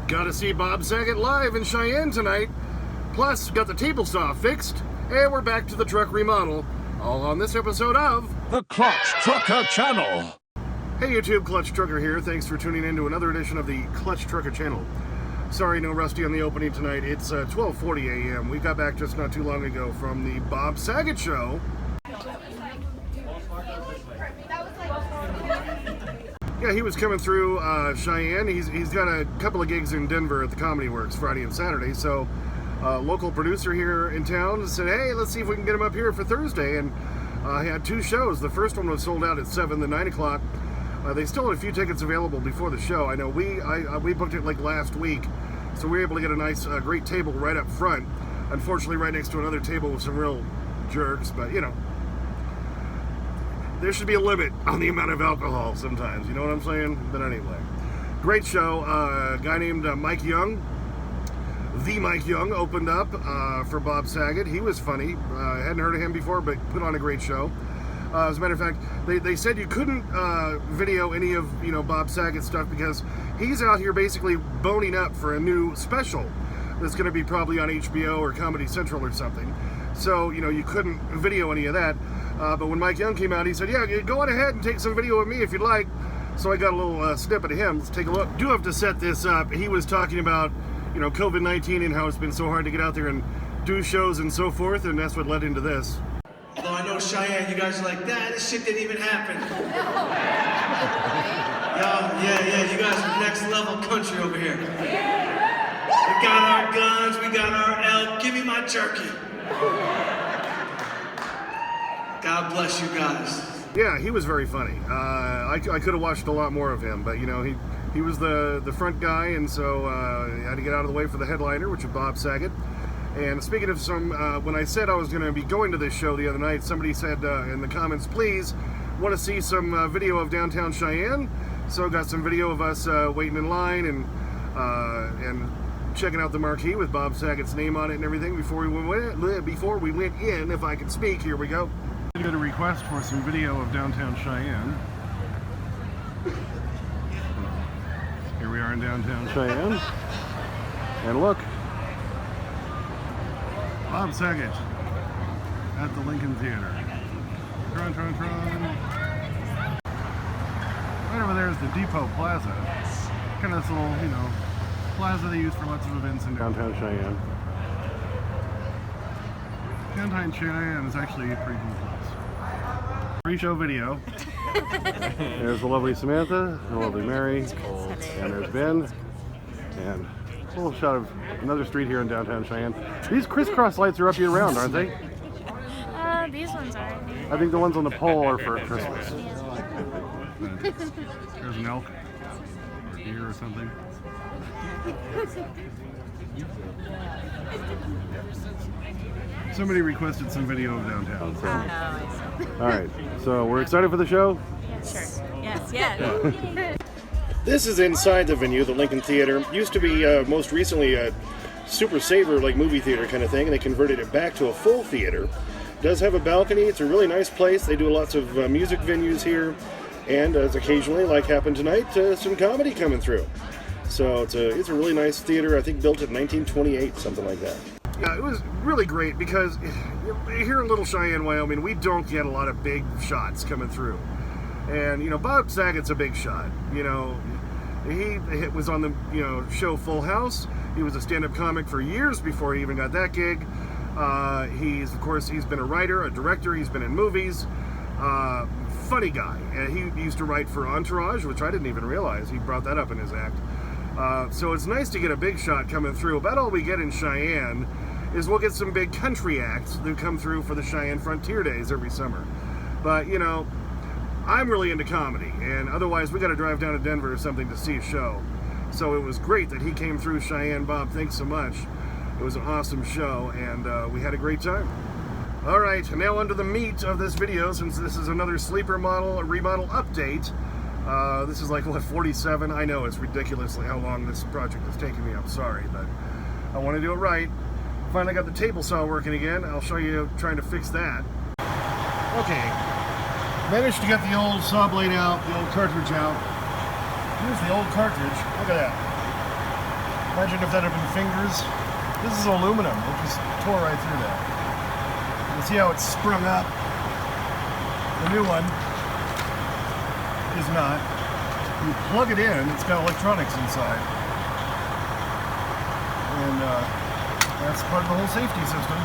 Gotta see Bob Saget live in Cheyenne tonight. Plus, got the table saw fixed, and we're back to the truck remodel. All on this episode of the Clutch Trucker Channel. Hey YouTube, Clutch Trucker here. Thanks for tuning in to another edition of the Clutch Trucker Channel. Sorry, no Rusty on the opening tonight. It's 12:40 a.m. We got back just not too long ago from the Bob Saget show. Yeah, he was coming through Cheyenne. He's got a couple of gigs in Denver at the Comedy Works Friday and Saturday. So, local producer here in town said, "Hey, let's see if we can get him up here for Thursday." And he had two shows. The first one was sold out at 7, the 9 o'clock. They still had a few tickets available before the show. I know we booked it like last week, so we were able to get a nice, great table right up front. Unfortunately, right next to another table with some real jerks, but you know. There should be a limit on the amount of alcohol sometimes, you know what I'm saying? But anyway, great show. A guy named Mike Young, the Mike Young, opened up for Bob Saget. He was funny. I hadn't heard of him before, but put on a great show. As a matter of fact, they said you couldn't video any of Bob Saget stuff because he's out here basically boning up for a new special that's going to be probably on HBO or Comedy Central or something. So you couldn't video any of that. But when Mike Young came out, he said, "Yeah, go on ahead and take some video of me if you'd like." So I got a little snippet of him. Let's take a look. Do have to set this up. He was talking about COVID-19 and how it's been so hard to get out there and do shows and so forth, and that's what led into this. Although I know Cheyenne, you guys are like, this shit didn't even happen. Yeah, you guys are next level country over here. We got our guns, we got our elk, give me my jerky. God bless you guys. Yeah, he was very funny. I could have watched a lot more of him, but he was the front guy, and so I had to get out of the way for the headliner, which is Bob Saget. And speaking of some, when I said I was going to be going to this show the other night, somebody said in the comments, "Please, want to see some video of downtown Cheyenne?" So got some video of us waiting in line and checking out the marquee with Bob Saget's name on it and everything before we went in. If I could speak, here we go. I got a request for some video of downtown Cheyenne. Here we are in downtown Cheyenne. And look, Bob Saget at the Lincoln Theater. Tron. Right over there is the Depot Plaza. Kind of this little, plaza they use for lots of events in downtown Cheyenne. Downtown Cheyenne is actually a pretty cool place. Pre-show video. There's the lovely Samantha, the lovely Mary, and there's Ben, and a little shot of another street here in downtown Cheyenne. These crisscross lights are up year round, aren't they? These ones are. I think the ones on the pole are for Christmas. There's an elk or deer or something. Somebody requested some video of downtown. So. All right, so we're excited for the show? Sure. Yes. This is inside the venue, the Lincoln Theater. Used to be most recently a Super Saver movie theater kind of thing, and they converted it back to a full theater. It does have a balcony. It's a really nice place. They do lots of music venues here, and as occasionally, like happened tonight, some comedy coming through. So it's a really nice theater. I think built in 1928, something like that. It was really great because here in Little Cheyenne, Wyoming, we don't get a lot of big shots coming through. And, Bob Saget's a big shot. He was on the, show Full House. He was a stand-up comic for years before he even got that gig. He's been a writer, a director. He's been in movies. Funny guy. And he used to write for Entourage, which I didn't even realize. He brought that up in his act. So it's nice to get a big shot coming through. About all we get in Cheyenne is we'll get some big country acts that come through for the Cheyenne Frontier Days every summer. But, I'm really into comedy, and otherwise we got to drive down to Denver or something to see a show. So it was great that he came through Cheyenne. Bob, thanks so much. It was an awesome show, and we had a great time. All right, now onto the meat of this video, since this is another sleeper remodel update. This is like, 47? I know, it's ridiculously how long this project is taking me. I'm sorry, but I want to do it right. Finally got the table saw working again. I'll show you trying to fix that. Okay. Managed to get the old saw blade out, the old cartridge out. Here's the old cartridge. Look at that. Imagine if that had been fingers. This is aluminum. It just tore right through that. You see how it's sprung up? The new one is not. You plug it in, it's got electronics inside. And that's part of the whole safety system.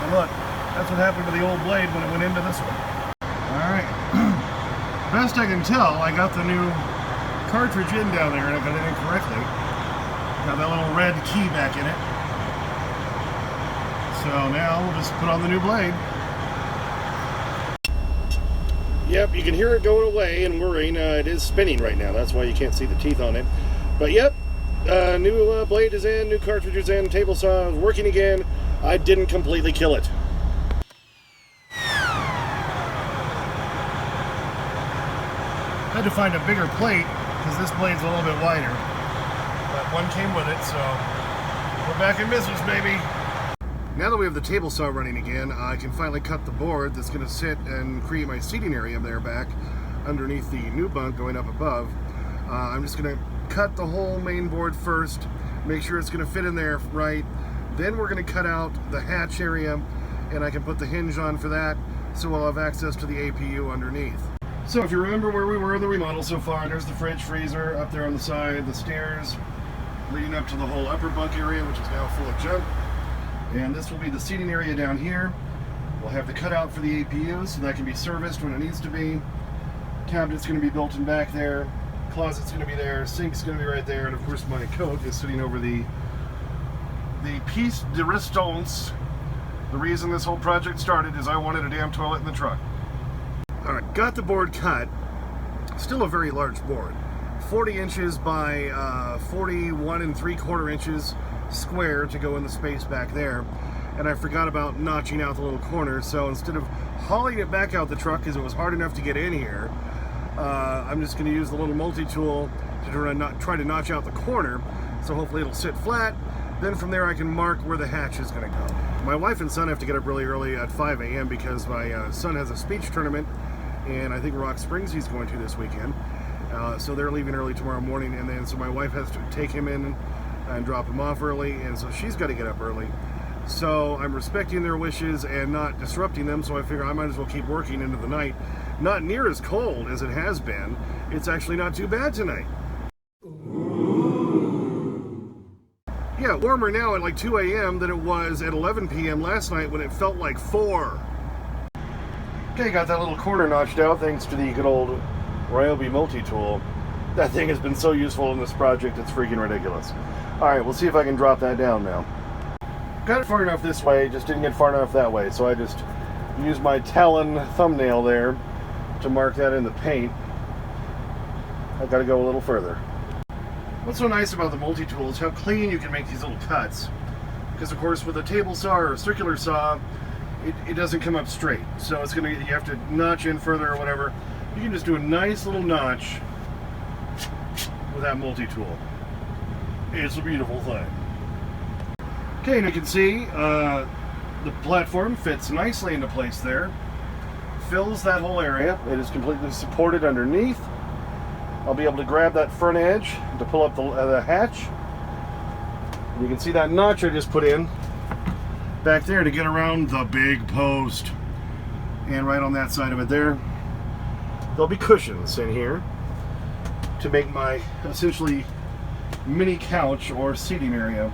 And look, that's what happened to the old blade when it went into this one. Alright. Best I can tell, I got the new cartridge in down there and I got it in correctly. Got that little red key back in it. So now we'll just put on the new blade. Yep, you can hear it going away and whirring. It is spinning right now. That's why you can't see the teeth on it. But yep, new blade is in, new cartridge is in, table saw is working again. I didn't completely kill it. Had to find a bigger plate because this blade's a little bit wider. But one came with it, so we're back in business, baby. Now that we have the table saw running again, I can finally cut the board that's going to sit and create my seating area there back underneath the new bunk going up above. I'm just going to cut the whole main board first, make sure it's going to fit in there right. Then we're going to cut out the hatch area and I can put the hinge on for that, so we'll have access to the APU underneath. So if you remember where we were in the remodel so far, there's the fridge freezer up there on the side, the stairs leading up to the whole upper bunk area, which is now full of junk. And this will be the seating area down here. We'll have the cutout for the APU, so that can be serviced when it needs to be. Cabinet's going to be built in back there. Closet's going to be there. Sink's going to be right there. And of course my coat is sitting over the piece de resistance. The reason this whole project started is I wanted a damn toilet in the truck. Alright, got the board cut. Still a very large board. 40 inches by 41 3/4 inches square to go in the space back there. And I forgot about notching out the little corner, so instead of hauling it back out the truck because it was hard enough to get in here, I'm just going to use the little multi-tool to try to notch out the corner, so hopefully it'll sit flat. Then from there I can mark where the hatch is going to go. My wife and son have to get up really early at 5 a.m. because my son has a speech tournament, and I think Rock Springs he's going to this weekend. So they're leaving early tomorrow morning, and then so my wife has to take him in and drop him off early, and so she's got to get up early. So I'm respecting their wishes and not disrupting them, so I figure I might as well keep working into the night. Not near as cold as it has been. It's actually not too bad tonight. Yeah, warmer now at like 2 a.m. than it was at 11 p.m. last night when it felt like 4. Okay, got that little corner notched out thanks to the good old Ryobi multi-tool. That thing has been so useful in this project, it's freaking ridiculous. Alright, we'll see if I can drop that down now. Got it far enough this way, just didn't get far enough that way, so I just used my Talon thumbnail there to mark that in the paint. I've got to go a little further. What's so nice about the multi-tool is how clean you can make these little cuts. Because of course with a table saw or a circular saw, it doesn't come up straight. So it's gonna, you have to notch in further or whatever. You can just do a nice little notch with that multi-tool. It's a beautiful thing. Okay, and you can see the platform fits nicely into place there. Fills that whole area. It is completely supported underneath. I'll be able to grab that front edge to pull up the hatch. You can see that notch I just put in back there to get around the big post. And right on that side of it there, there'll be cushions in here to make my essentially mini couch or seating area.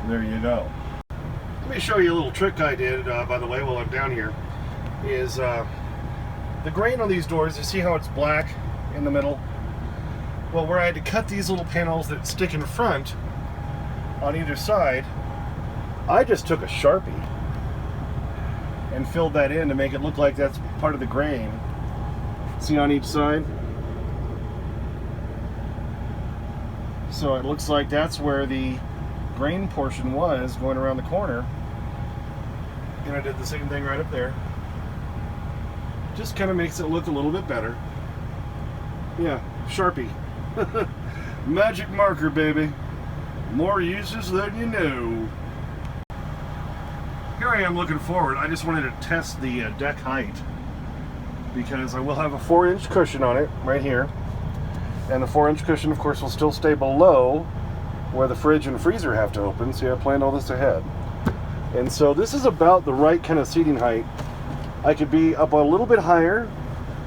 There you go. Let me show you a little trick I did, by the way, while I'm down here. Is the grain on these doors, you see how it's black in the middle? Well, where I had to cut these little panels that stick in front on either side, I just took a Sharpie and filled that in to make it look like that's part of the grain. See on each side? So it looks like that's where the grain portion was going around the corner. And I did the same thing right up there. Just kind of makes it look a little bit better. Yeah, Sharpie. Magic marker, baby. More uses than you know. Here I am looking forward. I just wanted to test the deck height because I will have a 4-inch cushion on it right here. And the 4-inch cushion, of course, will still stay below where the fridge and freezer have to open. See, I planned all this ahead. And so this is about the right kind of seating height. I could be up a little bit higher,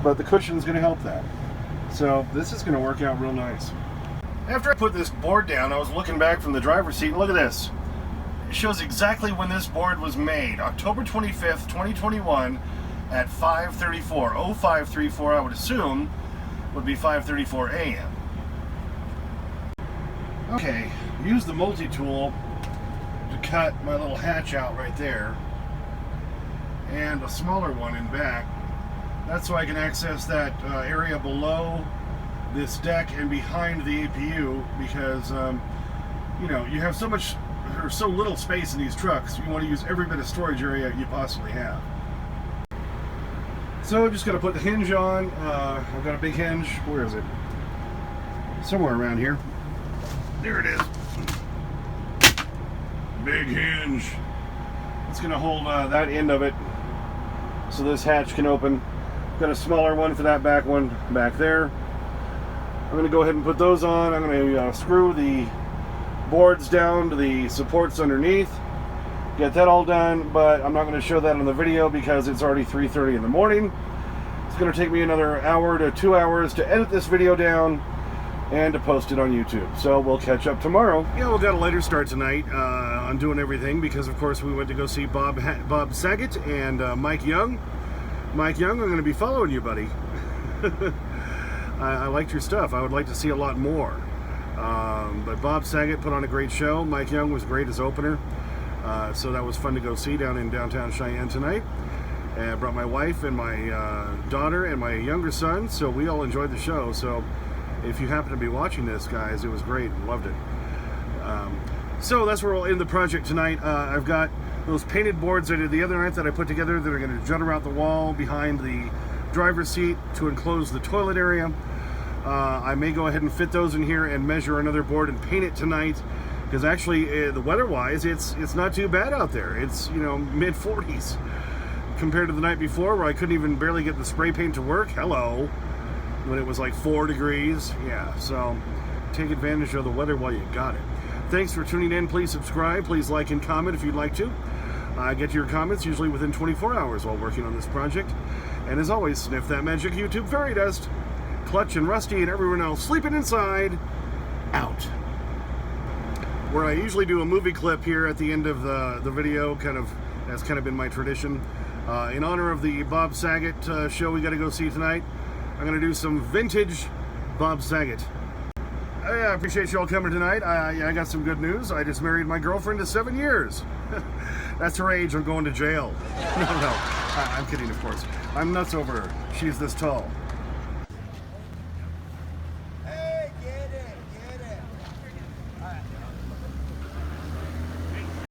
but the cushion's going to help that. So this is going to work out real nice. After I put this board down, I was looking back from the driver's seat, and look at this. It shows exactly when this board was made. October 25th, 2021 at 5:34. 0534, I would assume, would be 5:34 a.m. Okay, use the multi-tool to cut my little hatch out right there, and a smaller one in back. That's so I can access that area below this deck and behind the APU, because you know, you have so much or so little space in these trucks. You want to use every bit of storage area you possibly have. So I'm just going to put the hinge on. I've got a big hinge. Where is it? Somewhere around here. There it is. Big hinge. It's going to hold that end of it so this hatch can open. Got a smaller one for that back one back there. I'm going to go ahead and put those on. I'm going to screw the boards down to the supports underneath. Get that all done, but I'm not going to show that on the video because it's already 3:30 in the morning. It's going to take me another hour to 2 hours to edit this video down and to post it on YouTube. So we'll catch up tomorrow. Yeah, we've got a later start tonight on doing everything because, of course, we went to go see Bob Saget and Mike Young. Mike Young, I'm going to be following you, buddy. I liked your stuff. I would like to see a lot more. But Bob Saget put on a great show. Mike Young was great as opener. So that was fun to go see down in downtown Cheyenne tonight. And I brought my wife and my daughter and my younger son, so we all enjoyed the show. So if you happen to be watching this, guys, it was great. Loved it. So that's where we'll end the project tonight. I've got those painted boards I did the other night that I put together that are going to jut around the wall behind the driver's seat to enclose the toilet area. I may go ahead and fit those in here and measure another board and paint it tonight, because actually the weather-wise it's not too bad out there. It's, you know, mid-40s compared to the night before where I couldn't even barely get the spray paint to work. Hello, when it was like 4 degrees. Yeah, so take advantage of the weather while you got it. Thanks for tuning in. Please subscribe, please like and comment if you'd like to. I get your comments usually within 24 hours while working on this project. And as always, sniff that magic YouTube fairy dust. Clutch and Rusty and everyone else sleeping inside, out. Where I usually do a movie clip here at the end of the video, that's kind of been my tradition. In honor of the Bob Saget show we got to go see tonight, I'm going to do some vintage Bob Saget. I appreciate you all coming tonight. I got some good news. I just married my girlfriend to 7 years. That's her age. I'm going to jail. No, I'm kidding, of course. I'm nuts over her. She's this tall.